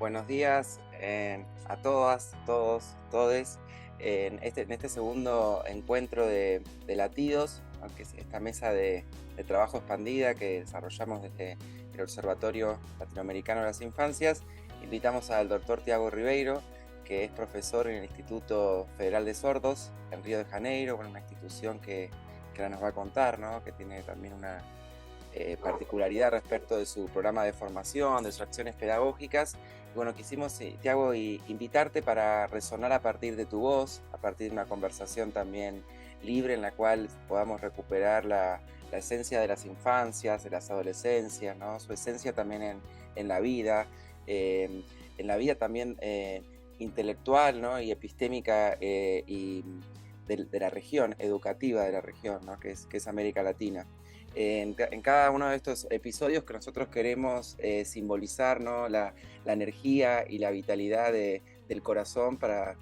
Buenos días a todas, todos, todes. En este segundo encuentro de Latidos, aunque es esta mesa de trabajo expandida que desarrollamos desde el Observatorio Latinoamericano de las Infancias, invitamos al doctor Tiago Ribeiro, que es profesor en el Instituto Federal de Sordos en Río de Janeiro, una institución que ahora nos va a contar, ¿no? Que tiene también una particularidad respecto de su programa de formación, de sus acciones pedagógicas. Y bueno, quisimos, Tiago, invitarte para resonar a partir de tu voz, a partir de una conversación también libre en la cual podamos recuperar la esencia de las infancias, de las adolescencias, ¿no? Su esencia también en la vida, en la vida también intelectual, ¿no? Y epistémica y de la región, educativa de la región, ¿no? Que es América Latina. En cada uno de estos episodios que nosotros queremos simbolizar, ¿no? La energía y la vitalidad del corazón para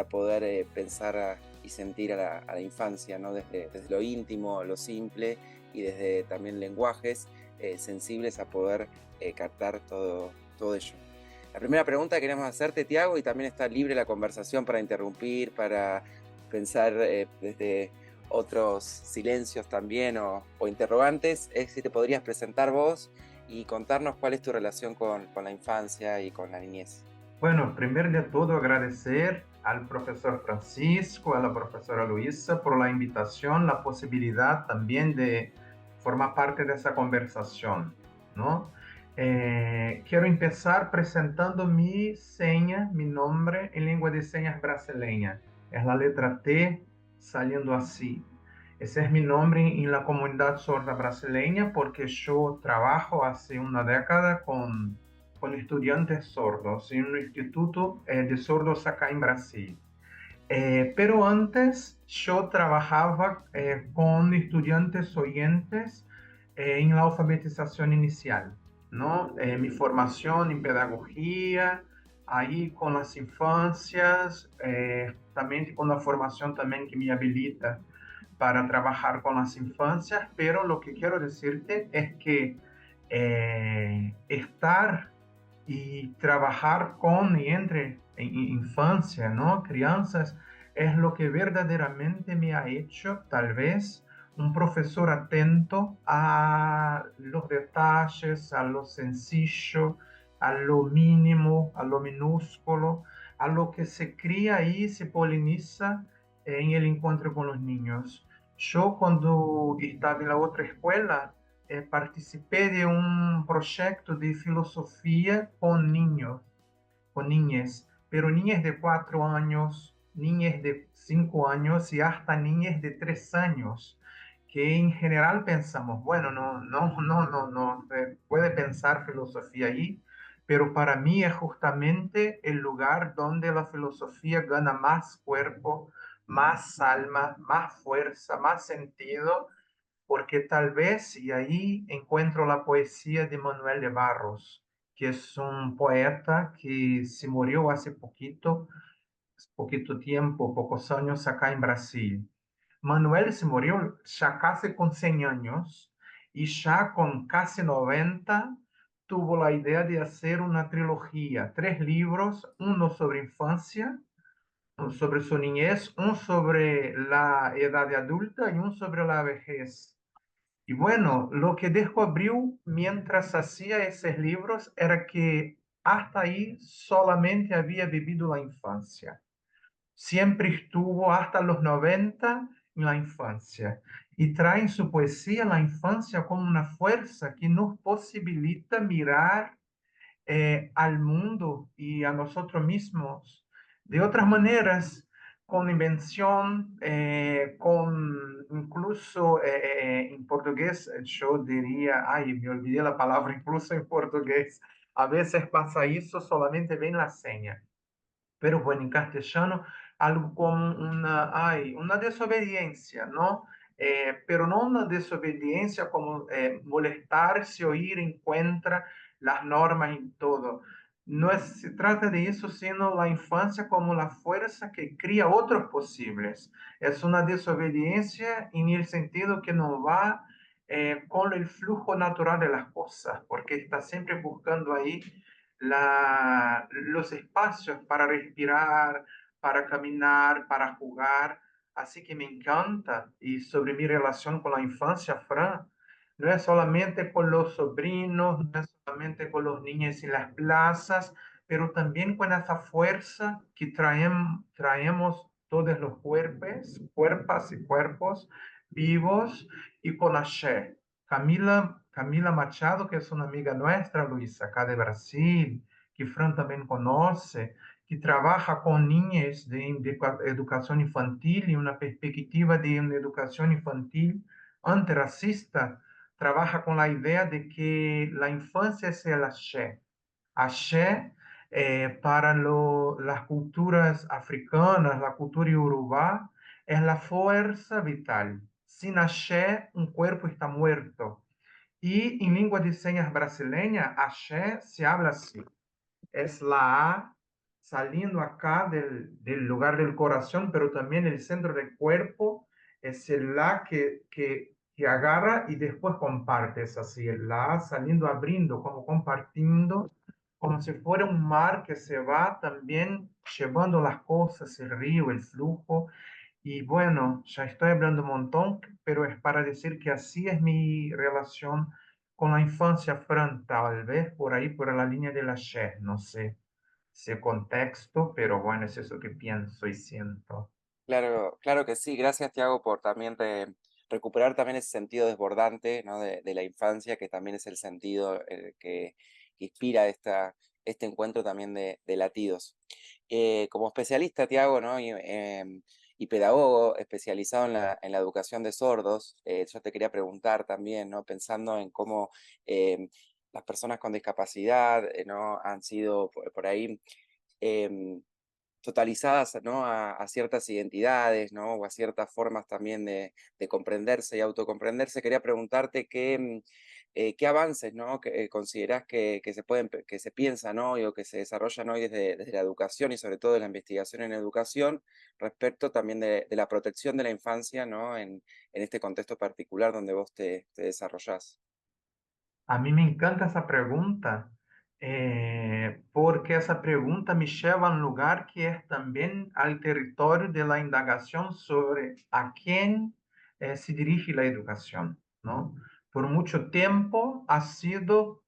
poder pensar y sentir a la infancia, ¿no? Desde lo íntimo, lo simple y desde también lenguajes sensibles a poder captar todo ello. La primera pregunta que queremos hacerte, Tiago, y también está libre la conversación para interrumpir, para pensar desde otros silencios también o interrogantes, es si te podrías presentar vos y contarnos cuál es tu relación con la infancia y con la niñez. Bueno, primero de todo agradecer al profesor Francisco, a la profesora Luisa por la invitación, la posibilidad también de formar parte de esa conversación, ¿no? Quiero empezar presentando mi seña, mi nombre en lengua de señas brasileña. Es la letra T saliendo así. Ese es mi nombre en la comunidad sorda brasileña porque yo trabajo hace una década con estudiantes sordos en un instituto de sordos acá en Brasil. Pero antes yo trabajaba con estudiantes oyentes en la alfabetización inicial, ¿no? Mi formación en pedagogía, ahí con las infancias, también con la formación también que me habilita para trabajar con las infancias, pero lo que quiero decirte es que estar y trabajar con y entre en infancia, ¿no? Crianzas, es lo que verdaderamente me ha hecho tal vez un profesor atento a los detalles, a lo sencillo, a lo mínimo, a lo minúsculo, a lo que se cría y se poliniza en el encuentro con los niños. Yo cuando estaba en la otra escuela, participé de un proyecto de filosofía con niñas, pero niñas de 4 años, niñas de 5 años y hasta niñas de 3 años, que en general pensamos, bueno, no, puede pensar filosofía ahí, pero para mí es justamente el lugar donde la filosofía gana más cuerpo, más alma, más fuerza, más sentido, porque tal vez, y ahí encuentro la poesía de Manuel de Barros, que es un poeta que se murió hace poquito tiempo, pocos años acá en Brasil. Manuel se murió ya casi con 100 años y ya con casi 90 tuvo la idea de hacer una trilogía, 3 libros, uno sobre infancia, uno sobre su niñez, uno sobre la edad de adulta y uno sobre la vejez. Y bueno, lo que descubrió mientras hacía esos libros era que hasta ahí solamente había vivido la infancia. Siempre estuvo hasta los 90 en la infancia. Y trae en su poesía la infancia como una fuerza que nos posibilita mirar al mundo y a nosotros mismos de otras maneras, con invención, con incluso en portugués, yo diría, ay, me olvidé la palabra incluso en portugués. A veces pasa eso, solamente ven la seña. Pero bueno, en castellano, algo como una desobediencia, ¿no? Pero no una desobediencia como molestarse o ir en contra las normas y todo. No se trata de eso, sino la infancia como la fuerza que cría otros posibles. Es una desobediencia en el sentido que no va con el flujo natural de las cosas, porque está siempre buscando ahí los espacios para respirar, para caminar, para jugar. Así que me encanta. Y sobre mi relación con la infancia, Fran, no es solamente con los sobrinos, no es solamente con los niños en las plazas, pero también con esa fuerza que traemos todos los cuerpos, cuerpas y cuerpos vivos y con Axé. Camila Machado, que es una amiga nuestra, Luisa, acá de Brasil, que Fran también conoce, que trabaja con niñas de educación infantil y una perspectiva de una educación infantil antirracista, trabaja con la idea de que la infancia es el axé. Axé, para las culturas africanas, la cultura iorubá, es la fuerza vital. Sin axé, un cuerpo está muerto. Y en lengua de señas brasileña, axé se habla así. Es la A saliendo acá del lugar del corazón, pero también el centro del cuerpo es el La que agarra y después comparte. Es así, el La saliendo, abriendo, como compartiendo, como si fuera un mar que se va también llevando las cosas, el río, el flujo. Y bueno, ya estoy hablando un montón, pero es para decir que así es mi relación con la infancia, Fran, tal vez por ahí, por la línea de la She, no sé si el contexto, pero bueno, es eso que pienso y siento. Claro, claro que sí. Gracias, Tiago, por también recuperar también ese sentido desbordante, ¿no? De la infancia, que también es el sentido que inspira este encuentro también de latidos. Como especialista, Tiago, ¿no? Y pedagogo especializado en la educación de sordos, yo te quería preguntar también, ¿no? Pensando en cómo las personas con discapacidad, ¿no? Han sido por ahí em, totalizadas, ¿no? A ciertas identidades, ¿no? O a ciertas formas también de comprenderse y autocomprenderse. Quería preguntarte qué avances, ¿no? Que considerás que se pueden, que se piensan hoy o que se desarrollan hoy desde la educación y sobre todo de la investigación en educación respecto también de la protección de la infancia, ¿no? En este contexto particular donde vos te desarrollás. A mí me encanta esa pregunta, porque esa pregunta me lleva a un lugar que es también al territorio de la indagación sobre a quién se dirige la educación, ¿no? Por mucho tiempo ha sido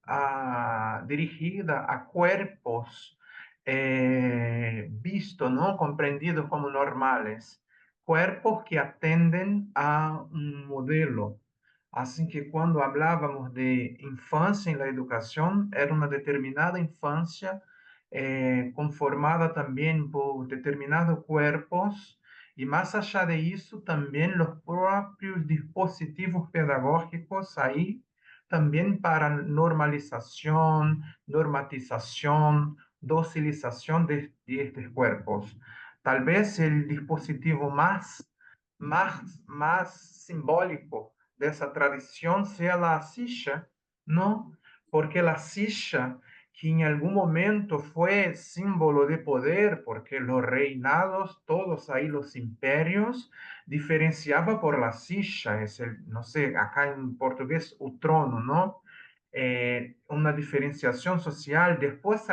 dirigida a cuerpos vistos, ¿no? Comprendidos como normales, cuerpos que atenden a un modelo. Así que cuando hablábamos de infancia en la educación, era una determinada infancia conformada también por determinados cuerpos y más allá de eso, también los propios dispositivos pedagógicos ahí, también para normalización, normatización, docilización de estos cuerpos. Tal vez el dispositivo más simbólico de esa tradición sea la silla, ¿no? Porque la silla, que en algún momento fue símbolo de poder, porque los reinados, todos ahí los imperios, diferenciaba por la silla, es el, no sé, acá en portugués, o trono, ¿no? Una diferenciación social. Después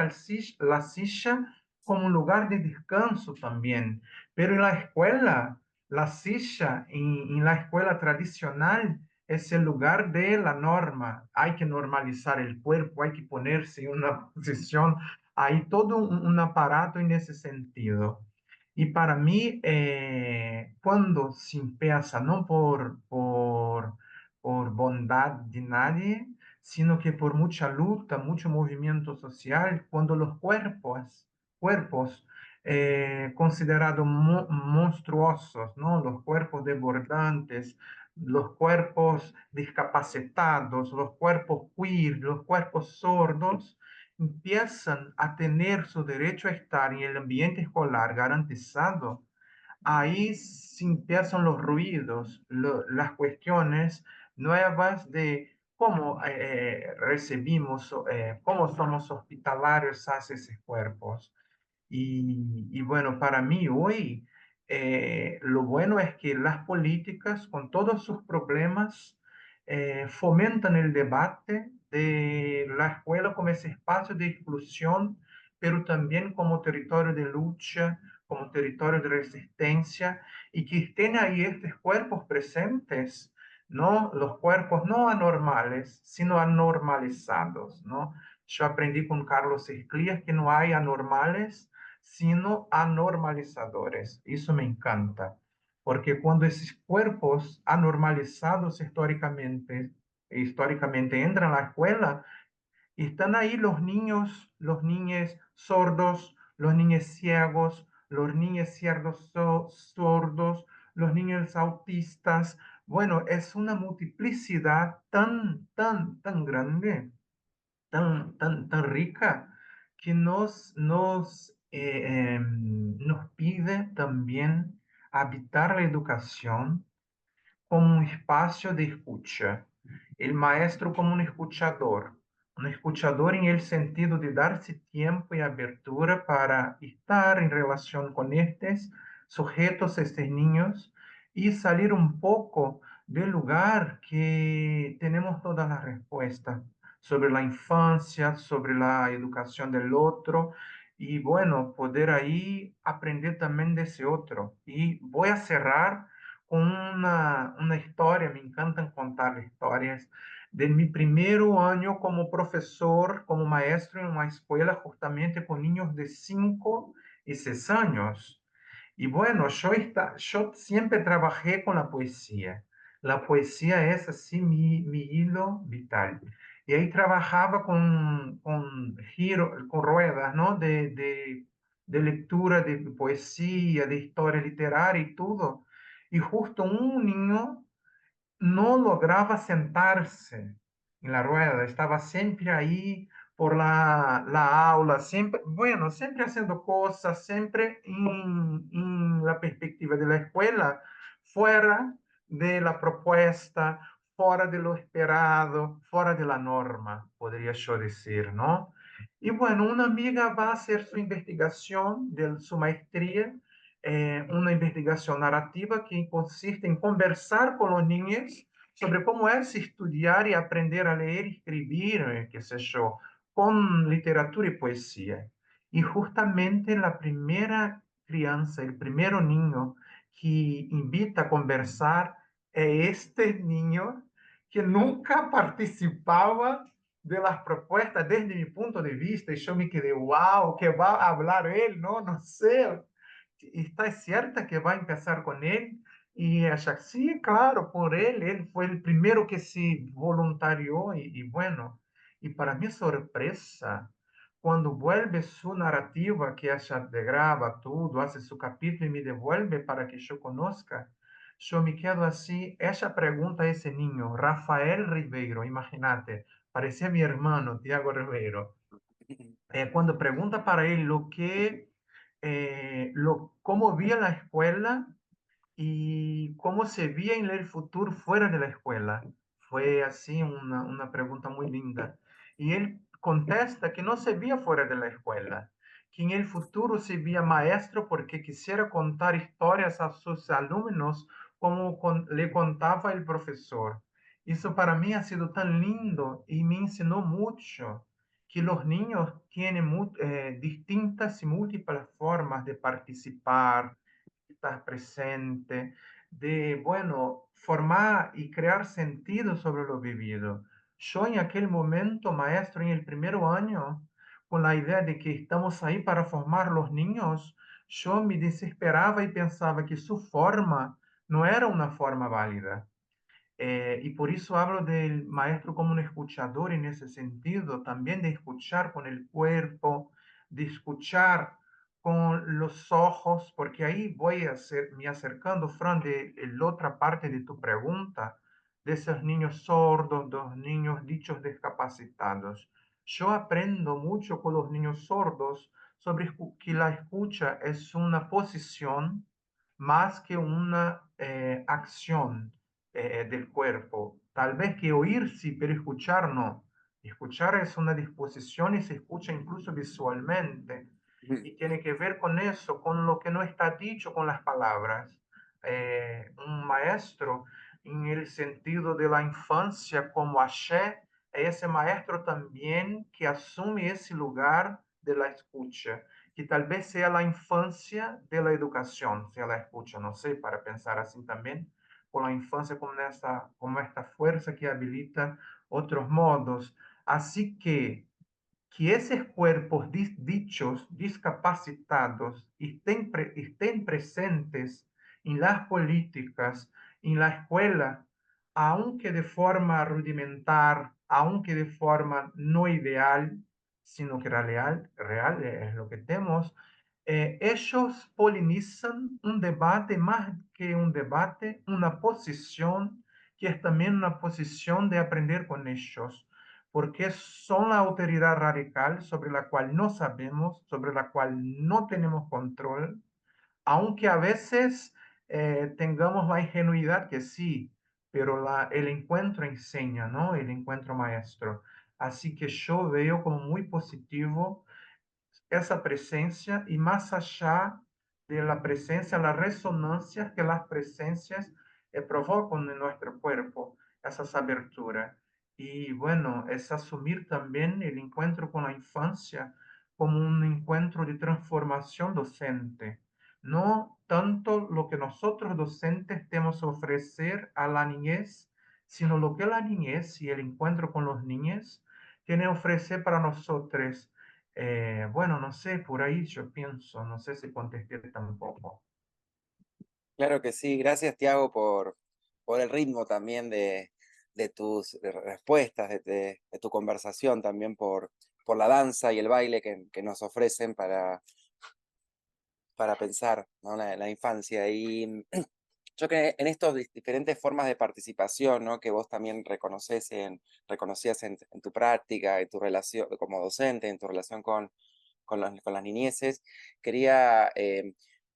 la silla como un lugar de descanso también. Pero en la escuela, la silla en la escuela tradicional es el lugar de la norma. Hay que normalizar el cuerpo, hay que ponerse en una posición. Hay todo un aparato en ese sentido. Y para mí, cuando se empieza, no por bondad de nadie, sino que por mucha lucha, mucho movimiento social, cuando los cuerpos considerados monstruosos, ¿no? Los cuerpos desbordantes, los cuerpos discapacitados, los cuerpos queer, los cuerpos sordos, empiezan a tener su derecho a estar en el ambiente escolar garantizado. Ahí se empiezan los ruidos, las cuestiones nuevas de cómo recibimos, cómo somos hospitalarios hacia esos cuerpos. Y bueno, para mí hoy lo bueno es que las políticas, con todos sus problemas, fomentan el debate, de la escuela como ese espacio de exclusión, pero también como territorio de lucha, como territorio de resistencia, y que estén ahí estos cuerpos presentes, ¿no? Los cuerpos no anormales, sino anormalizados, ¿no? Yo aprendí con Carlos Esclias que no hay anormales, sino anormalizadores. Eso me encanta, porque cuando esos cuerpos anormalizados históricamente entran a la escuela, están ahí los niños sordos, los niños ciegos, los niños sordos, los niños autistas. Bueno, es una multiplicidad tan grande, tan rica, que nos pide también habitar la educación como un espacio de escucha, el maestro como un escuchador en el sentido de darse tiempo y abertura para estar en relación con estos sujetos, estos niños, y salir un poco del lugar que tenemos todas las respuestas sobre la infancia, sobre la educación del otro, y bueno, poder ahí aprender también de ese otro. Y voy a cerrar con una historia, me encantan contar historias, de mi primer año como profesor, como maestro en una escuela justamente con niños de 5 y 6 años. Y bueno, yo siempre trabajé con la poesía. La poesía es así mi hilo vital. Y ahí trabajaba con ruedas, ¿no? De lectura, de poesía, de historia literaria y todo. Y justo un niño no lograba sentarse en la rueda, estaba siempre ahí por la aula, siempre, bueno, siempre haciendo cosas, siempre en la perspectiva de la escuela, fuera de la propuesta, fuera de lo esperado, fuera de la norma, podría yo decir, ¿no? Y bueno, una amiga va a hacer su investigación de su maestría, una investigación narrativa que consiste en conversar con los niños sobre cómo es estudiar y aprender a leer y escribir, qué sé yo, con literatura y poesía. Y justamente la primera crianza, el primer niño que invita a conversar es este niño que nunca participaba de las propuestas desde mi punto de vista, y yo me quedé, wow, ¿qué va a hablar él? No, no sé, está cierta que va a empezar con él. Y ella, sí, claro, por él fue el primero que se voluntarió y bueno, y para mi sorpresa, cuando vuelve su narrativa, que ella graba todo, hace su capítulo y me devuelve para que yo conozca, yo me quedo así, ella pregunta a ese niño, Rafael Ribeiro, imagínate, parecía mi hermano, Tiago Ribeiro, cuando pregunta para él cómo vía la escuela y cómo se veía en el futuro fuera de la escuela. Fue así una pregunta muy linda. Y él contesta que no se veía fuera de la escuela, que en el futuro se veía maestro porque quisiera contar historias a sus alumnos como le contaba el profesor. Eso para mí ha sido tan lindo y me enseñó mucho que los niños tienen distintas y múltiples formas de participar, estar presente, de, bueno, formar y crear sentido sobre lo vivido. Yo en aquel momento, maestro, en el primer año, con la idea de que estamos ahí para formar los niños, yo me desesperaba y pensaba que su forma no era una forma válida. Y por eso hablo del maestro como un escuchador en ese sentido, también de escuchar con el cuerpo, de escuchar con los ojos, porque ahí voy a me acercando, Fran, de la otra parte de tu pregunta, de esos niños sordos, de los niños dichos discapacitados. Yo aprendo mucho con los niños sordos sobre que la escucha es una posición más que una acción del cuerpo. Tal vez que oír sí, pero escuchar no. Escuchar es una disposición y se escucha incluso visualmente. Y tiene que ver con eso, con lo que no está dicho con las palabras. Un maestro, en el sentido de la infancia como axé, ese maestro también que asume ese lugar de la escucha, que tal vez sea la infancia de la educación, sea la escucha, no sé, para pensar así también, con la infancia como esta fuerza que habilita otros modos. Así que esos cuerpos dichos discapacitados estén presentes en las políticas, en la escuela, aunque de forma rudimentar, aunque de forma no ideal, sino que real es lo que tenemos, ellos polinizan un debate más que un debate, una posición que es también una posición de aprender con ellos, porque son la autoridad radical sobre la cual no sabemos, sobre la cual no tenemos control, aunque a veces tengamos la ingenuidad que sí, pero el encuentro enseña, ¿no? El encuentro maestro. Así que yo veo como muy positivo essa presença e mais allá de la presencia, la resonancia que las presencias provocan en nuestro cuerpo, esas aberturas. Y bueno, es asumir también el encuentro con la infancia como un encuentro de transformación docente, no tanto lo que nosotros docentes tenemos que ofrecer a la niñez, sino lo que la niñez y el encuentro con los niños tiene que ofrecer para nosotros. Bueno, no sé, por ahí yo pienso, no sé si contesté tampoco. Claro que sí, gracias Tiago por el ritmo también de tus respuestas, de tu conversación, también por la danza y el baile que nos ofrecen para pensar, ¿no? La infancia. Y yo creo que en estas diferentes formas de participación, ¿no? Que vos también reconocías en tu práctica, en tu relación como docente, en tu relación con las niñeces, quería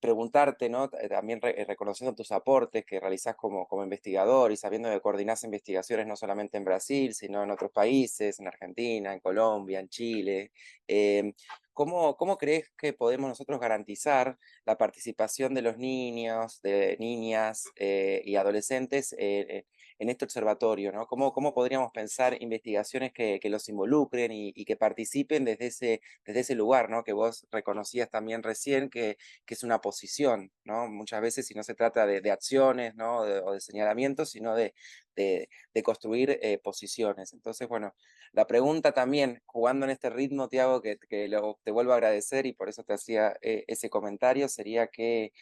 preguntarte, ¿no? También reconociendo tus aportes que realizás como investigador y sabiendo que coordinás investigaciones no solamente en Brasil, sino en otros países, en Argentina, en Colombia, en Chile. eh, ¿Cómo crees que podemos nosotros garantizar la participación de los niños, de niñas y adolescentes en este observatorio, ¿no? ¿Cómo podríamos pensar investigaciones que los involucren y que participen desde ese lugar, ¿no? Que vos reconocías también recién que es una posición, ¿no? Muchas veces si no se trata de acciones, ¿no? O de señalamientos, sino de construir posiciones. Entonces, bueno, la pregunta también, jugando en este ritmo, Tiago, te vuelvo a agradecer y por eso te hacía ese comentario, sería que,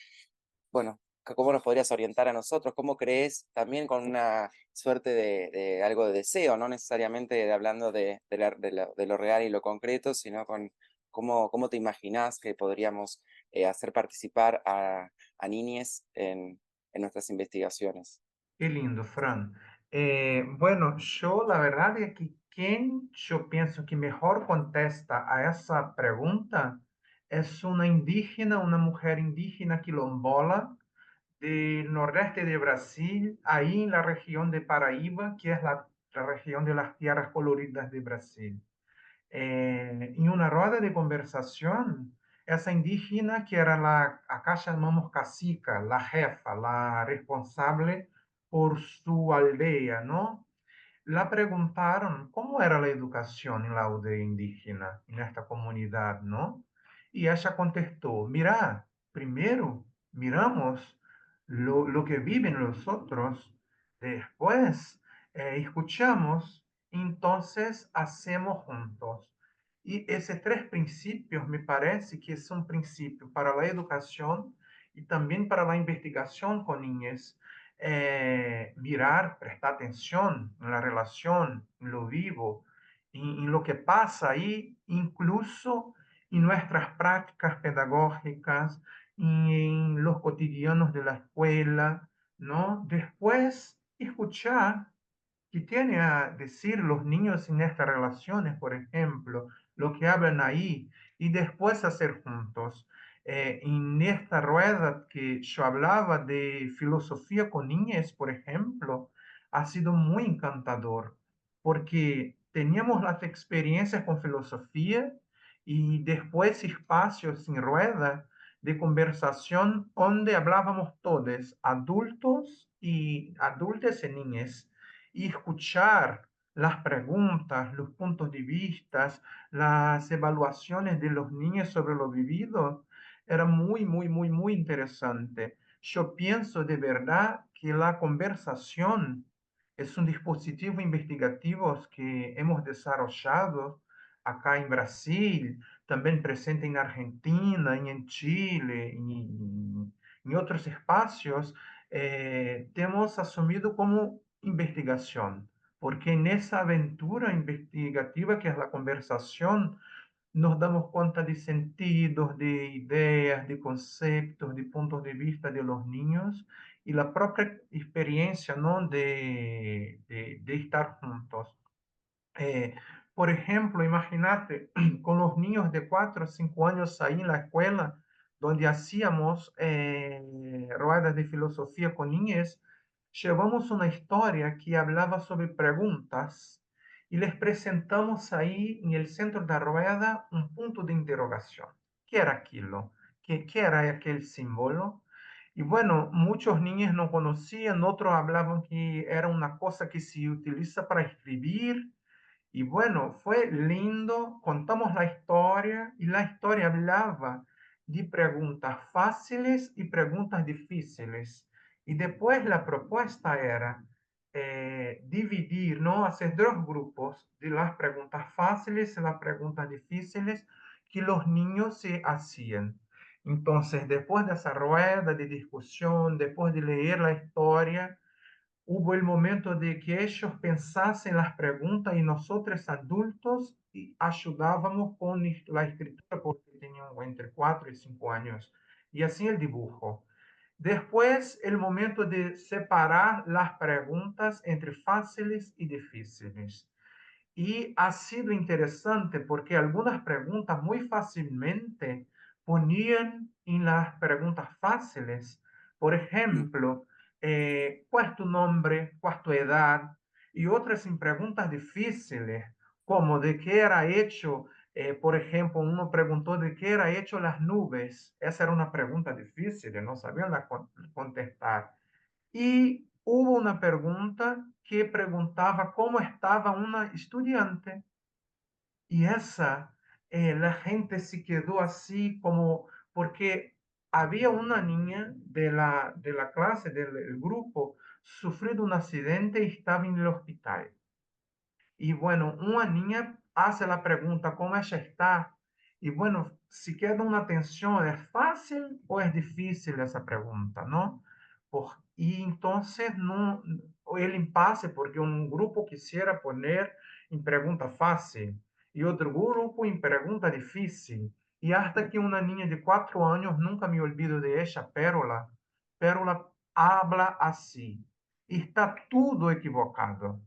bueno, ¿cómo nos podrías orientar a nosotros? ¿Cómo crees también con una suerte de algo de deseo, no necesariamente hablando de lo real y lo concreto, sino con cómo te imaginás que podríamos hacer participar a niñes en nuestras investigaciones? Qué lindo, Fran. Bueno, yo la verdad es que quien yo pienso que mejor contesta a esa pregunta es una indígena, una mujer indígena quilombola del nordeste de Brasil, ahí en la región de Paraíba, que es la región de las tierras coloridas de Brasil. En una rueda de conversación, esa indígena que era acá llamamos cacica, la jefa, la responsable por su aldea, ¿no? La preguntaron cómo era la educación en la aldea indígena, en esta comunidad, ¿no? Y ella contestó, mira, primero miramos lo que viven los otros, después escuchamos, entonces hacemos juntos. Y esos tres principios me parece que son principios para la educación y también para la investigación con niñas, mirar, prestar atención en la relación, en lo vivo, en lo que pasa ahí, incluso en nuestras prácticas pedagógicas, en los cotidianos de la escuela, ¿no? Después, escuchar que tiene a decir los niños en estas relaciones, por ejemplo, lo que hablan ahí, y después hacer juntos. En esta rueda que yo hablaba de filosofía con niñas, por ejemplo, ha sido muy encantador, porque teníamos las experiencias con filosofía y después espacios en rueda de conversación donde hablábamos todos, adultos y adultas y niñas, y escuchar. las preguntas, los puntos de vista, las evaluaciones de los niños sobre lo vivido, era muy, muy, muy, muy interesante. Yo pienso de verdad que la conversación es un dispositivo investigativo que hemos desarrollado acá en Brasil, también presente en Argentina, en Chile, en otros espacios, hemos asumido como investigación, porque en esa aventura investigativa que es la conversación, nos damos cuenta de sentidos, de ideas, de conceptos, de puntos de vista de los niños y la propia experiencia, ¿no? de estar juntos. Eh, por ejemplo, imagínate con los niños de 4 o 5 años ahí en la escuela, donde hacíamos ruedas de filosofía con niños, llevamos una historia que hablaba sobre preguntas y les presentamos ahí en el centro de la rueda un punto de interrogación. ¿Qué era aquello? ¿Qué era aquel símbolo? Y bueno, muchos niños no conocían, otros hablaban que era una cosa que se utiliza para escribir, y bueno, fue lindo, contamos la historia y la historia hablaba de preguntas fáciles y preguntas difíciles. Y después la propuesta era dividir, ¿no? Hacer dos grupos de las preguntas fáciles y las preguntas difíciles que los niños se hacían. Entonces, después de esa rueda de discusión, después de leer la historia, hubo el momento de que ellos pensasen las preguntas y nosotros adultos ayudábamos con la escritura porque tenían entre 4 y 5 años. Y así el dibujo. Después, el momento de separar las preguntas entre fáciles y difíciles. Y ha sido interesante porque algunas preguntas muy fácilmente ponían en las preguntas fáciles. Por ejemplo, ¿cuál es tu nombre? ¿Cuál es tu edad? Y otras en preguntas difíciles, como de qué era hecho, por ejemplo, uno preguntó de qué era hecho las nubes. Esa era una pregunta difícil, no sabían contestar. Y hubo una pregunta que preguntaba cómo estaba una estudiante. Y esa, la gente se quedó así como, porque había una niña de la clase, del grupo, sufrido un accidente y estaba en el hospital. Y bueno, una niña hace la pregunta, ¿cómo ella está? Y bueno, si queda una tensión, ¿es fácil o es difícil esa pregunta, no? Y entonces no, el impasse, porque un grupo quisiera poner en pregunta fácil y otro grupo en pregunta difícil. Y hasta que una niña de 4 años, nunca me olvido de ella, Pérola habla así. Y está todo equivocado.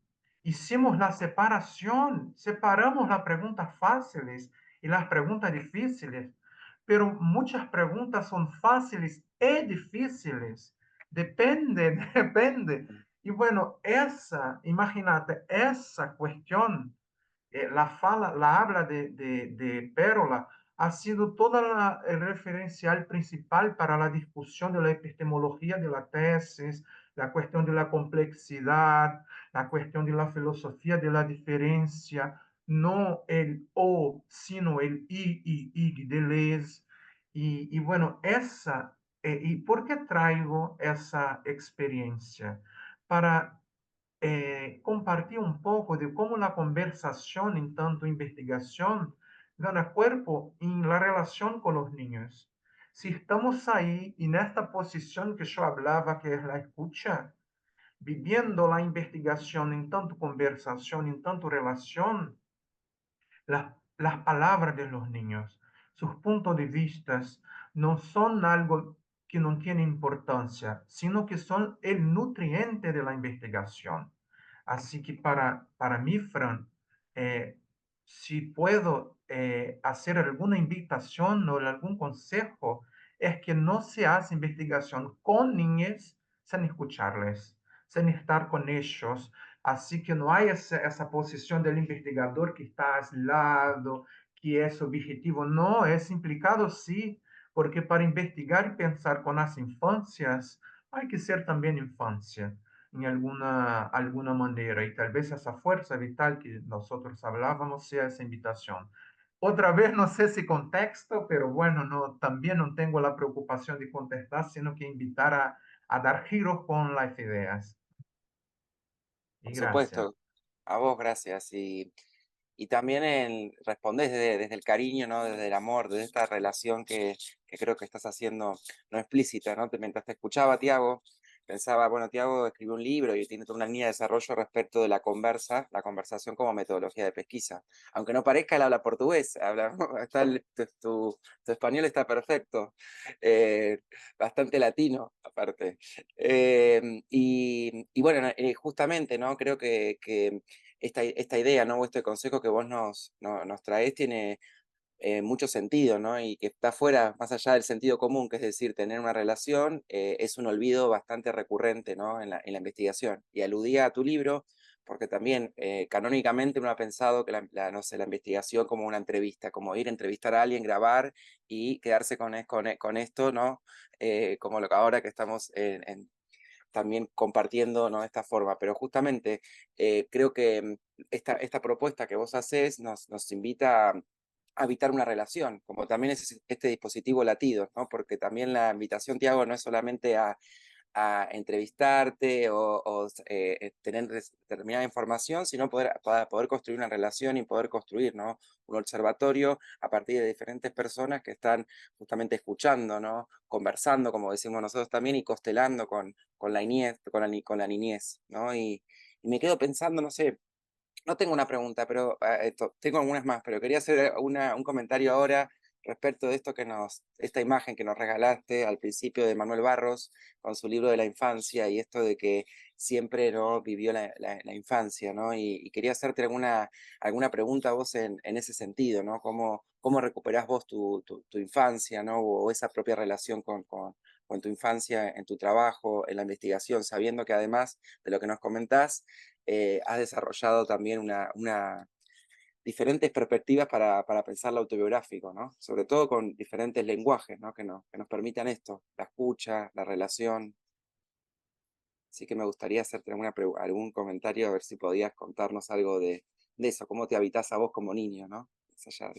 Hicimos la separación, separamos las preguntas fáciles y las preguntas difíciles, pero muchas preguntas son fáciles y difíciles. Depende, depende. Y bueno, imagínate, esa cuestión, la habla de Pérola ha sido toda el referencial principal para la discusión de la epistemología de la tesis, la cuestión de la complejidad, la cuestión de la filosofía de la diferencia, no el o, sino el y de les. Y bueno, ¿y por qué traigo esa experiencia? Para compartir un poco de cómo la conversación, en tanto investigación, gana cuerpo en la relación con los niños. Si estamos ahí, en esta posición que yo hablaba, que es la escucha, viviendo la investigación en tanto conversación, en tanto relación, las palabras de los niños, sus puntos de vista, no son algo que no tiene importancia, sino que son el nutriente de la investigación. Así que para mí, Fran, si puedo hacer alguna invitación o algún consejo, es que no se hace investigación con niños sin escucharles, sin estar con ellos. Así que no hay esa posición del investigador que está aislado, que es objetivo. No, es implicado sí, porque para investigar y pensar con las infancias, hay que ser también infancia. en alguna manera. Y tal vez esa fuerza vital que nosotros hablábamos sea esa invitación. Otra vez, no sé si contexto, pero bueno, no, también no tengo la preocupación de contestar, sino que invitar a dar giros con las ideas. Y Por gracias. supuesto, a vos gracias. Y también respondés desde el cariño, ¿no? Desde el amor, desde esta relación que creo que estás haciendo no explícita, ¿no? Mientras te escuchaba, Tiago, pensaba, bueno, Tiago escribió un libro y tiene toda una línea de desarrollo respecto de la conversación como metodología de pesquisa. Aunque no parezca, él habla portugués, habla, tu español está perfecto, eh, bastante latino, aparte. Y bueno, justamente, ¿no? Creo que esta idea, ¿no? O este consejo que vos nos traés tiene mucho sentido, ¿no? Y que está fuera, más allá del sentido común, que es decir, tener una relación, es un olvido bastante recurrente, ¿no? En la investigación. Y aludía a tu libro, porque también canónicamente uno ha pensado que no sé, la investigación como una entrevista, como ir a entrevistar a alguien, grabar y quedarse con esto, ¿no? Como lo que ahora que estamos también compartiendo, ¿no? Esta forma, pero justamente creo que esta propuesta que vos haces nos invita a habitar una relación, como también es este dispositivo latido, ¿no? Porque también la invitación, Tiago, no es solamente a entrevistarte o tener determinada información, sino para poder construir una relación y poder construir, ¿no? Un observatorio a partir de diferentes personas que están justamente escuchando, ¿no? Conversando, como decimos nosotros también, y constelando con la niñez, con la niñez, ¿no? Y me quedo pensando, no sé, no tengo una pregunta, pero tengo algunas más, pero quería hacer un comentario ahora respecto de esta imagen que nos regalaste al principio de Manuel Barros con su libro de la infancia y esto de que siempre no vivió la infancia, ¿no? Y quería hacerte alguna pregunta a vos en ese sentido, ¿no? ¿Cómo recuperás vos tu infancia, ¿no? O esa propia relación con tu infancia en tu trabajo, en la investigación, sabiendo que además de lo que nos comentás, has desarrollado también diferentes perspectivas para pensar lo autobiográfico, ¿no? Sobre todo con diferentes lenguajes, ¿no? Que nos permitan esto, la escucha, la relación. Así que me gustaría hacerte algún comentario, a ver si podías contarnos algo de eso, cómo te habitas a vos como niño, ¿no? Más allá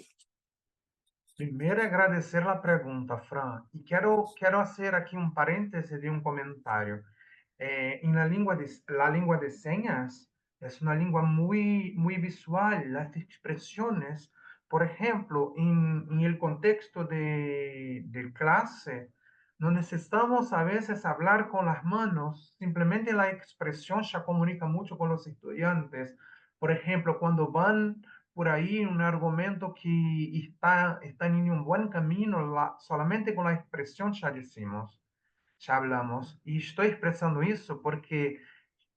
Primero, agradecer la pregunta, Fran. Y quiero hacer aquí un paréntesis de un comentario. En la lengua de señas es una lengua muy visual. Las expresiones, por ejemplo, en el contexto de clase, no necesitamos a veces hablar con las manos, simplemente la expresión ya comunica mucho con los estudiantes. Por ejemplo, cuando van por ahí un argumento que está en un buen camino, solamente con la expresión ya decimos, ya hablamos. Y estoy expresando eso porque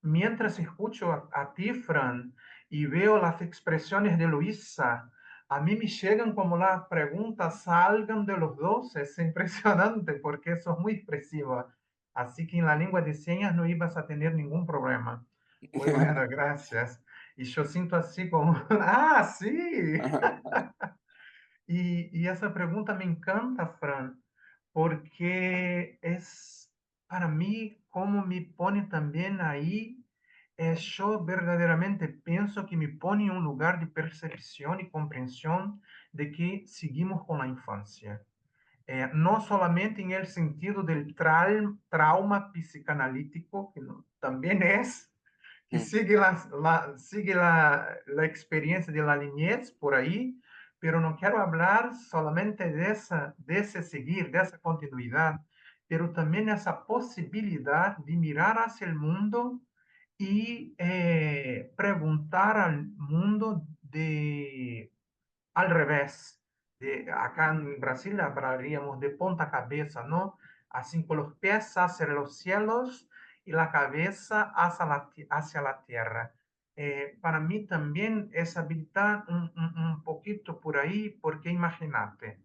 mientras escucho a ti, Fran, y veo las expresiones de Luisa, a mí me llegan como las preguntas salgan de los dos. Es impresionante porque eso es muy expresiva. Así que en la lengua de señas no ibas a tener ningún problema. Muy buena, gracias. Y yo siento así como, ah, sí. Y esa pregunta me encanta, Fran, porque es para mí como me pone también ahí. Yo verdaderamente pienso que me pone en un lugar de percepción y comprensión de que seguimos con la infancia. No solamente en el sentido del trauma psicanalítico, que también es, que Mm, sigue, sigue la experiencia de la niñez por ahí, pero no quiero hablar solamente de ese seguir, de esa continuidad, pero también esa posibilidad de mirar hacia el mundo y preguntar al mundo al revés. Acá en Brasil hablaríamos de ponta cabeza, ¿no? Así con los pies hacia los cielos y la cabeza hacia la tierra. Para mí también es habilitar un poquito por ahí, porque imagínate,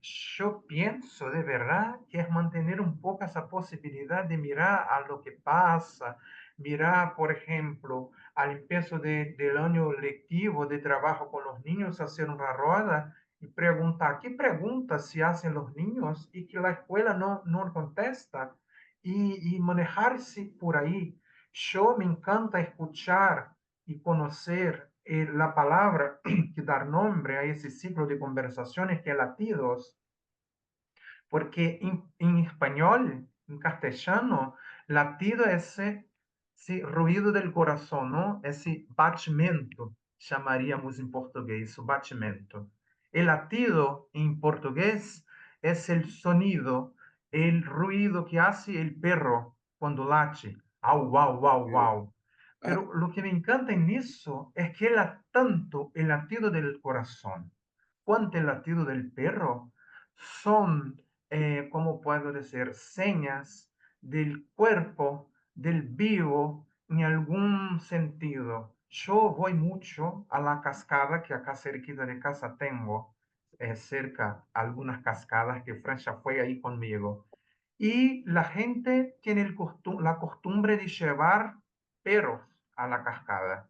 yo pienso de verdad que es mantener un poco esa posibilidad de mirar a lo que pasa, mirar, por ejemplo, al empiezo del año lectivo de trabajo con los niños, hacer una rueda y preguntar qué preguntas se hacen los niños y que la escuela no contesta. y manejarse por ahí. Yo me encanta escuchar y conocer la palabra que dar nombre a ese ciclo de conversaciones que es latidos, porque en español, en castellano, latido es ese ruido del corazón, ¿no? Ese batimento, llamaríamos en portugués, o batimento. El latido en portugués es el sonido, el ruido que hace el perro cuando late. Au, wow, wow, Ok. wow. Ah, Pero lo que me encanta en eso es que tanto el latido del corazón cuanto el latido del perro son, ¿cómo puedo decir?, señas del cuerpo, del vivo, en algún sentido. Yo voy mucho a la cascada que acá cerquita de casa tengo, cerca algunas cascadas que Francia fue ahí conmigo. Y la gente tiene la costumbre de llevar perros a la cascada.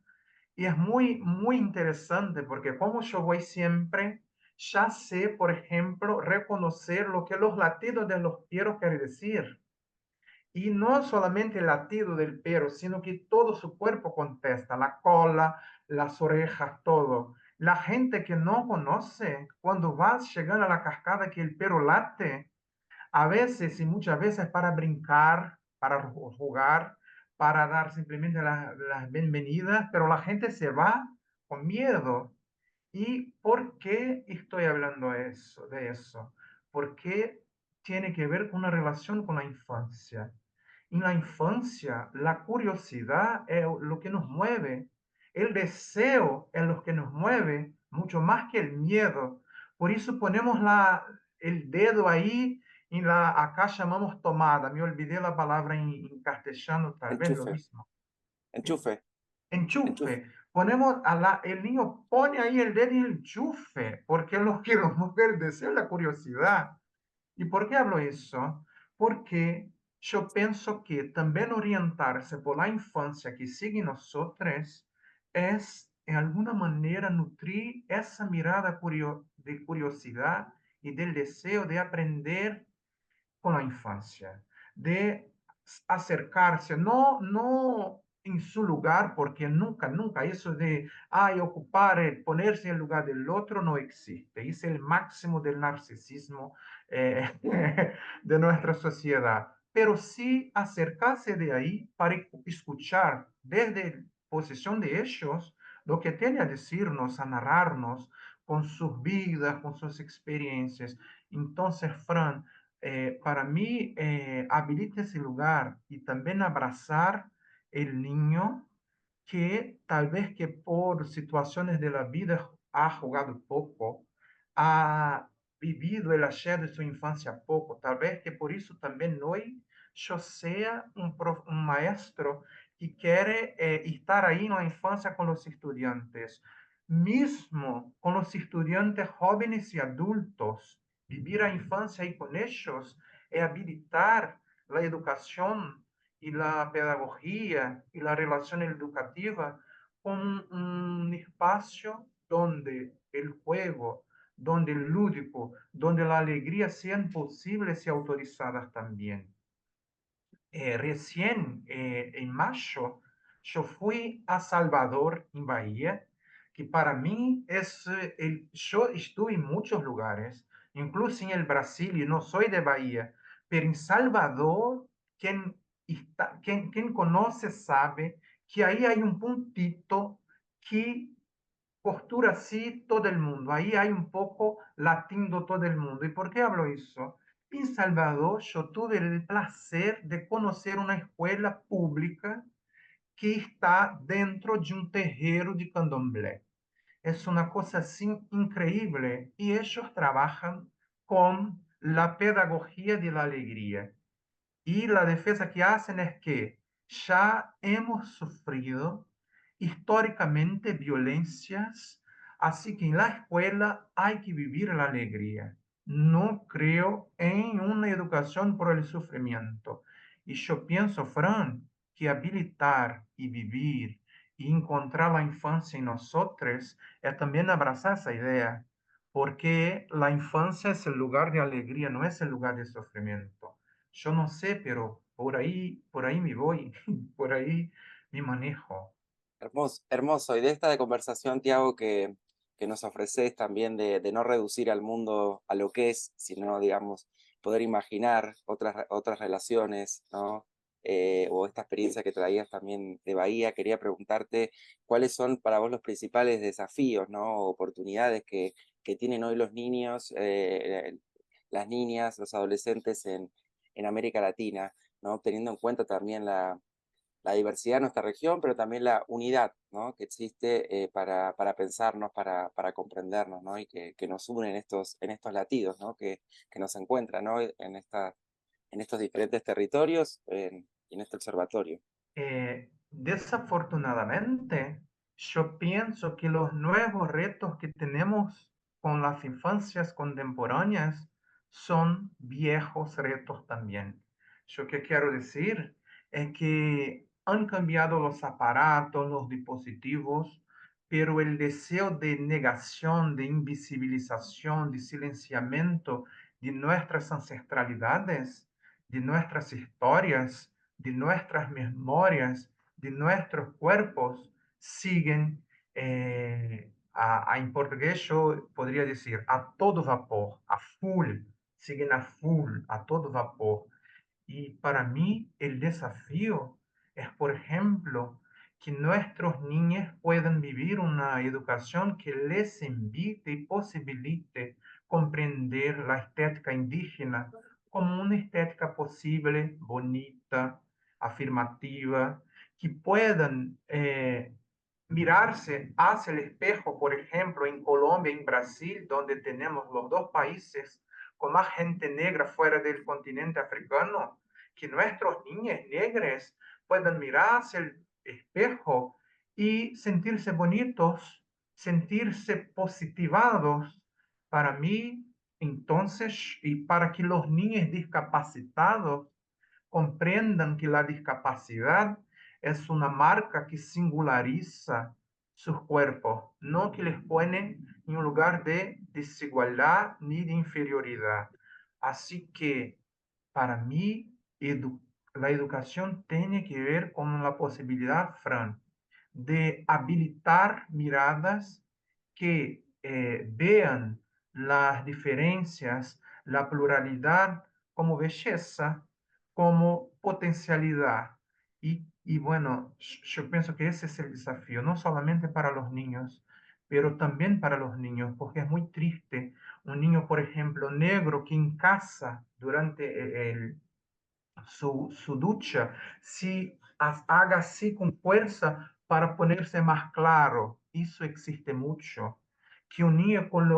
Y es muy, muy interesante porque como yo voy siempre, ya sé, por ejemplo, reconocer lo que los latidos de los perros quieren decir. Y no solamente el latido del perro, sino que todo su cuerpo contesta, la cola, las orejas, todo. La gente que no conoce, cuando vas llegando a la cascada que el perro late, a veces y muchas veces para brincar, para jugar, para dar simplemente las bienvenidas, pero la gente se va con miedo. ¿Y por qué estoy hablando de eso? Porque tiene que ver con una relación con la infancia. En la infancia, la curiosidad es lo que nos mueve, el deseo es lo que nos mueve, mucho más que el miedo. Por eso ponemos el dedo ahí acá llamamos tomada, me olvidé la palabra en castellano, tal vez lo enchufe, mismo. enchufe, enchufe. Enchufe. Ponemos el niño pone ahí el dedo y el enchufe, porque lo que nos mueve el deseo, la curiosidad. ¿Y por qué hablo eso? Porque yo pienso que también orientarse por la infancia que sigue en nosotros es, en alguna manera, nutrir esa mirada de curiosidad y del deseo de aprender con la infancia, de acercarse, no en su lugar, porque nunca, nunca eso de ocupar, ponerse en el lugar del otro no existe. Es el máximo del narcisismo eh, de nuestra sociedad. Pero sí acercarse de ahí para escuchar desde posición de ellos lo que tiene a decirnos, a narrarnos con sus vidas, con sus experiencias. Entonces, Fran, para mí, habilita ese lugar y también abrazar el niño que tal vez que por situaciones de la vida ha jugado poco, ha vivido el ayer de su infancia poco, tal vez que por eso también hoy yo sea un maestro que quiere estar ahí en la infancia con los estudiantes, mismo con los estudiantes jóvenes y adultos, vivir a infancia ahí con ellos es habilitar la educación y la pedagogía y la relación educativa con un espacio donde el juego, donde el lúdico, donde la alegría sean posibles y autorizadas también. Recién en mayo, yo fui a Salvador, en Bahía, que para mí yo estuve en muchos lugares, incluso en el Brasil, y no soy de Bahía, pero en Salvador, quien conoce sabe que ahí hay un puntito que postura así todo el mundo. Ahí hay un poco latindo todo el mundo. ¿Y por qué hablo eso? En Salvador yo tuve el placer de conocer una escuela pública que está dentro de un terreiro de candomblé. Es una cosa así increíble y ellos trabajan con la pedagogía de la alegría. Y la defensa que hacen es que ya hemos sufrido históricamente violencias, así que en la escuela hay que vivir la alegría. No creo en una educación por el sufrimiento. Y yo pienso, Fran, que habilitar y vivir y encontrar la infancia en nosotros es también abrazar esa idea, porque la infancia es el lugar de alegría, no es el lugar de sufrimiento. Yo no sé, pero por ahí me voy, por ahí me manejo. Hermoso, hermoso. Y de esta de conversación, Tiago, que nos ofreces también de no reducir al mundo a lo que es, sino, digamos, poder imaginar otras relaciones, ¿no? O esta experiencia que traías también de Bahía, quería preguntarte cuáles son para vos los principales desafíos, ¿no? Oportunidades que tienen hoy los niños, las niñas, los adolescentes en América Latina, ¿no? Teniendo en cuenta también la diversidad de nuestra región, pero también la unidad, ¿no? Que existe para pensarnos, para comprendernos, ¿no? Y que nos unen en estos latidos, ¿no? Que nos encuentran, ¿no? En estos diferentes territorios y en este observatorio. Desafortunadamente, yo pienso que los nuevos retos que tenemos con las infancias contemporáneas son viejos retos también. Yo qué quiero decir es que han cambiado los aparatos, los dispositivos, pero el deseo de negación, de invisibilización, de silenciamiento de nuestras ancestralidades, de nuestras historias, de nuestras memorias, de nuestros cuerpos, siguen, en portugués yo podría decir, a todo vapor, a full, siguen a full, a todo vapor. Y para mí el desafío es, por ejemplo, que nuestros niños puedan vivir una educación que les invite y posibilite comprender la estética indígena como una estética posible, bonita, afirmativa, que puedan mirarse hacia el espejo, por ejemplo, en Colombia, en Brasil, donde tenemos los dos países con más gente negra fuera del continente africano, que nuestros niños negros puedan mirar hacia el espejo y sentirse bonitos, sentirse positivados. Para mí, entonces, y para que los niños discapacitados comprendan que la discapacidad es una marca que singulariza sus cuerpos, no que les pone en un lugar de desigualdad ni de inferioridad. Así que para mí, la educación tiene que ver con la posibilidad, Fran, de habilitar miradas que vean las diferencias, la pluralidad como belleza, como potencialidad. Y bueno, yo pienso que ese es el desafío, no solamente para los niños, pero también para los niños, porque es muy triste un niño, por ejemplo, negro que en casa durante su ducha, si haga así con fuerza para ponerse más claro. Eso existe mucho. Que un niño con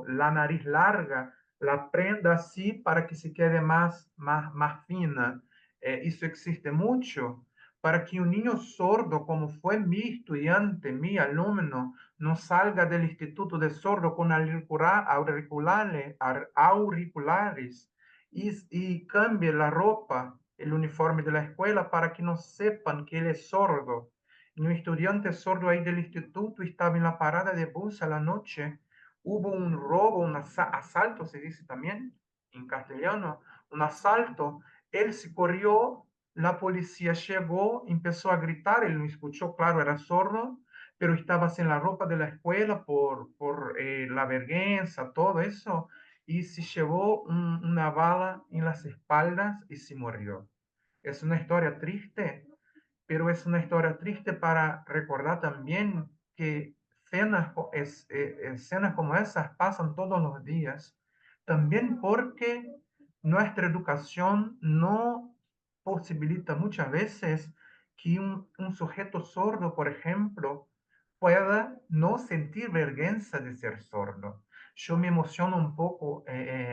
la nariz larga la prenda así para que se quede más fina. Eso existe mucho. Para que un niño sordo, como fue mi estudiante, mi alumno, no salga del instituto de sordo con auriculares y cambie la ropa, el uniforme de la escuela para que no sepan que él es sordo. Y un estudiante sordo ahí del instituto estaba en la parada de bus a la noche. Hubo un robo, un asalto, se dice también en castellano, un asalto. Él se corrió, la policía llegó, empezó a gritar, él no escuchó, claro, era sordo, pero estaba sin la ropa de la escuela por la vergüenza, todo eso y se llevó una bala en las espaldas y se murió. Es una historia triste, pero es una historia triste para recordar también que escenas como esas pasan todos los días, también porque nuestra educación no posibilita muchas veces que un sujeto sordo, por ejemplo, pueda no sentir vergüenza de ser sordo. Yo me emociono un poco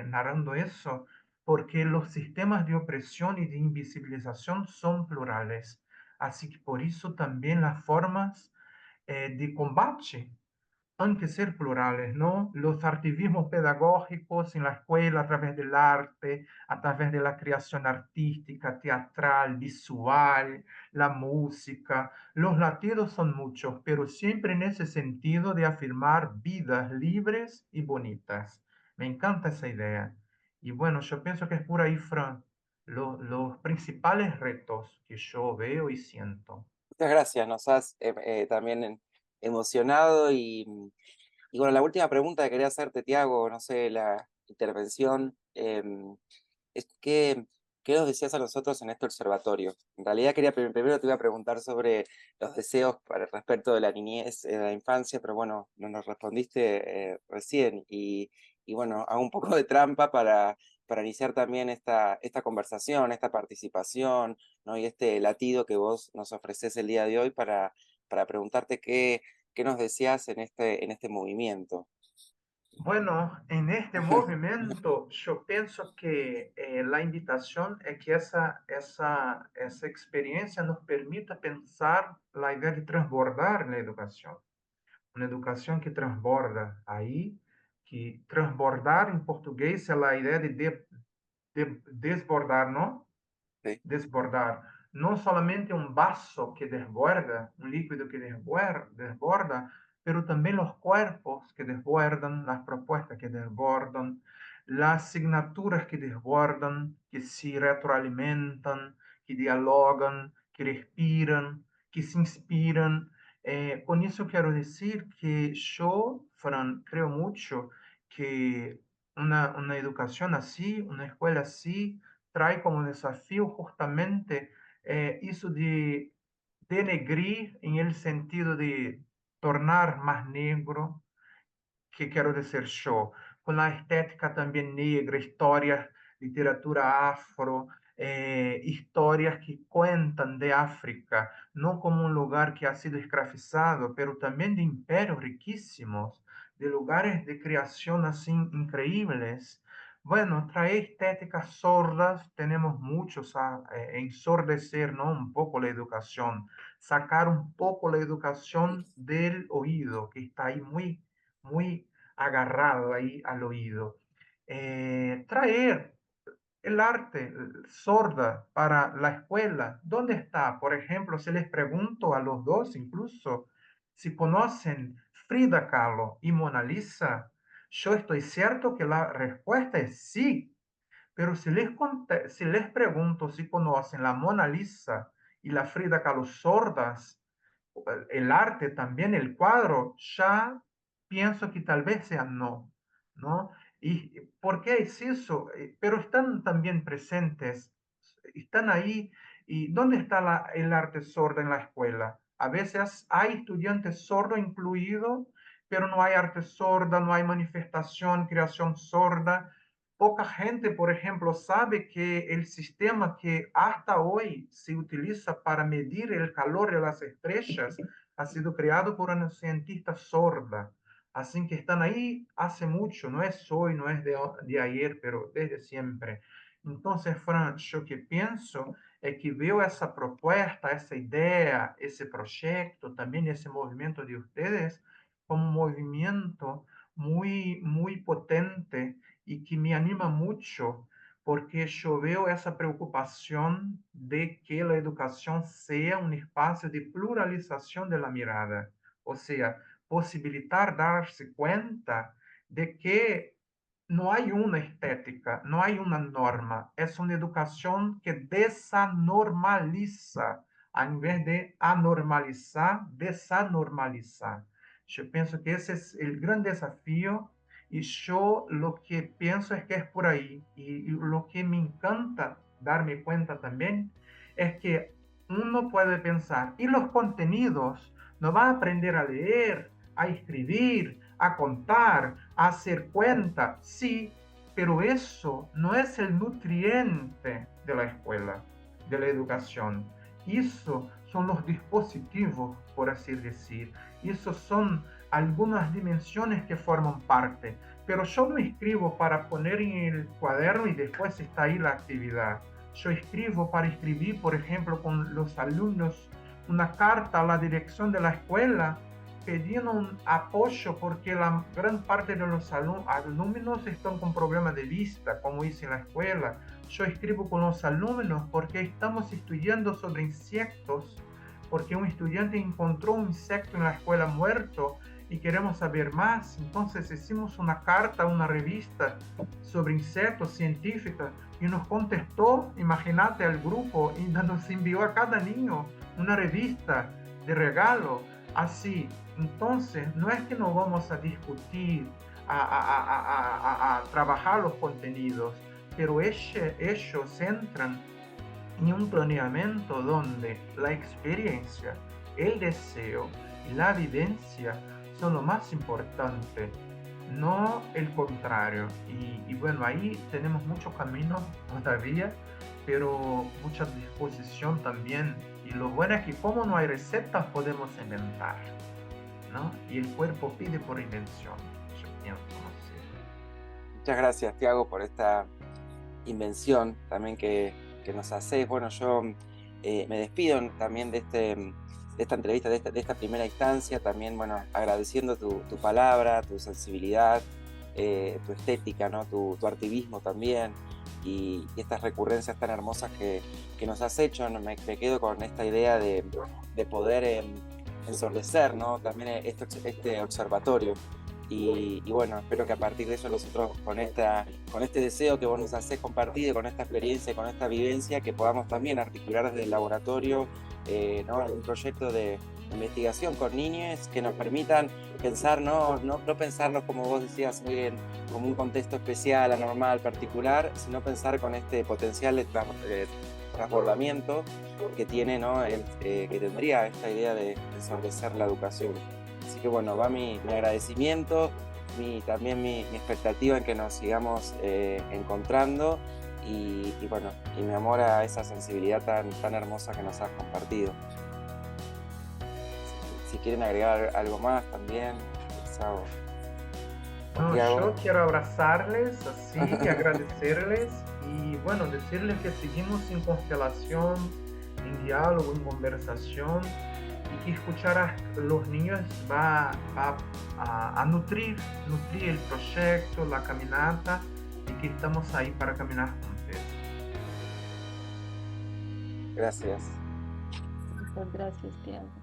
narrando eso porque los sistemas de opresión y de invisibilización son plurales. Así que por eso también las formas de combate han que ser plurales, ¿no? Los activismos pedagógicos en la escuela a través del arte, a través de la creación artística, teatral, visual, la música. Los latidos son muchos, pero siempre en ese sentido de afirmar vidas libres y bonitas. Me encanta esa idea. Y bueno, yo pienso que es por ahí, Fran. los principales retos que yo veo y siento. Muchas gracias, nos has también emocionado y bueno, la última pregunta que quería hacerte, Tiago, no sé, la intervención, es ¿qué nos decías a nosotros en este observatorio? En realidad quería, primero te iba a preguntar sobre los deseos para respecto de la niñez, de la infancia, pero bueno, no nos respondiste recién y bueno, hago un poco de trampa para iniciar también esta conversación, esta participación, ¿no? Y este latido que vos nos ofreces el día de hoy para preguntarte qué nos decías en este movimiento. Bueno, en este movimiento yo pienso que la invitación es que esa experiencia nos permita pensar la idea de transbordar la educación. Una educación que transborda ahí, que transbordar en portugués es la idea de desbordar, ¿no? Sí. Desbordar. No solamente un vaso que desborda, un líquido que desborda, pero también los cuerpos que desbordan, las propuestas que desbordan, las asignaturas que desbordan, que se retroalimentan, que dialogan, que respiran, que se inspiran. Con eso quiero decir que yo, Fran, creo mucho que una educación así, una escuela así, trae como desafío justamente eso de denegrir en el sentido de tornar más negro, que quero dizer show, com a estética também negra, histórias, literatura afro, histórias que contam de África, não como um lugar que ha sido escravizado, pero também de impérios riquíssimos, de lugares de criação assim increíbles. Bueno, traer estéticas sordas, tenemos muchos a ensordecer, ¿no? Un poco la educación, sacar un poco la educación del oído, que está ahí muy agarrado ahí al oído. Traer el arte sorda para la escuela, ¿dónde está? Por ejemplo, si les pregunto a los dos incluso si conocen Frida Kahlo y Mona Lisa, yo estoy cierto que la respuesta es sí, pero si les pregunto si conocen la Mona Lisa y la Frida Kahlo sordas, el arte también, el cuadro, ya pienso que tal vez sea no, ¿no? ¿Y por qué es eso? Pero están también presentes, están ahí. ¿Y dónde está el arte sordo en la escuela? A veces hay estudiantes sordos incluidos, pero no hay arte sorda, no hay manifestación, creación sorda. Poca gente, por ejemplo, sabe que el sistema que hasta hoy se utiliza para medir el calor de las estrellas ha sido creado por una cientista sorda. Así que están ahí hace mucho, no es hoy, no es de ayer, pero desde siempre. Entonces, Fran, yo que pienso es que veo esa propuesta, esa idea, ese proyecto, también ese movimiento de ustedes como un movimiento muy potente y que me anima mucho porque yo veo esa preocupación de que la educación sea un espacio de pluralización de la mirada, o sea, posibilitar darse cuenta de que no hay una estética, no hay una norma, es una educación que desanormaliza, en vez de anormalizar, desanormalizar. Yo pienso que ese es el gran desafío y yo lo que pienso es que es por ahí. Y lo que me encanta darme cuenta también es que uno puede pensar, ¿y los contenidos? ¿No va a aprender a leer, a escribir, a contar, a hacer cuenta? Sí, pero eso no es el nutriente de la escuela, de la educación. Eso son los dispositivos, por así decir. Eso son algunas dimensiones que forman parte. Pero yo no escribo para poner en el cuaderno y después está ahí la actividad. Yo escribo para escribir, por ejemplo, con los alumnos una carta a la dirección de la escuela pidiendo un apoyo porque la gran parte de los alumnos están con problemas de vista, como hice en la escuela. Yo escribo con los alumnos porque estamos estudiando sobre insectos, porque un estudiante encontró un insecto en la escuela muerto y queremos saber más. Entonces hicimos una carta a una revista sobre insectos científica y nos contestó, imagínate, al grupo y nos envió a cada niño una revista de regalo. Así, entonces, no es que no vamos a discutir, a trabajar los contenidos, pero ellos entran en un planeamiento donde la experiencia, el deseo y la vivencia son lo más importante, no el contrario. Y bueno, ahí tenemos mucho camino todavía, pero mucha disposición también. Y lo bueno es que como no hay recetas, podemos inventar, ¿no? Y el cuerpo pide por invención, yo pienso, no sé. Muchas gracias, Tiago, por esta invención también que nos haces. Bueno, yo me despido también de esta entrevista, de esta primera instancia, también, bueno, agradeciendo tu palabra, tu sensibilidad, tu estética, ¿no? Tu activismo también, y estas recurrencias tan hermosas que nos has hecho. ¿No? Me quedo con esta idea de poder ensordecer, ¿no? También este observatorio. Y bueno, espero que a partir de eso nosotros con este deseo que vos nos hacés compartir, con esta experiencia, con esta vivencia, que podamos también articular desde el laboratorio, ¿no? Un proyecto de investigación con niños que nos permitan pensar, no pensarnos como vos decías, como un contexto especial, anormal, particular, sino pensar con este potencial de transbordamiento que tiene, ¿no? Que tendría esta idea de ensordecer la educación. Así que bueno, va mi agradecimiento, también mi expectativa en que nos sigamos encontrando y bueno, y mi amor a esa sensibilidad tan hermosa que nos has compartido. Si quieren agregar algo más también, Sao, No, Tiago. yo quiero abrazarles así y agradecerles y bueno, decirles que seguimos en constelación, en diálogo, en conversación y que escuchar a los niños va a nutrir el proyecto, la caminata y que estamos ahí para caminar juntos. Gracias. Muchas gracias, Tiago.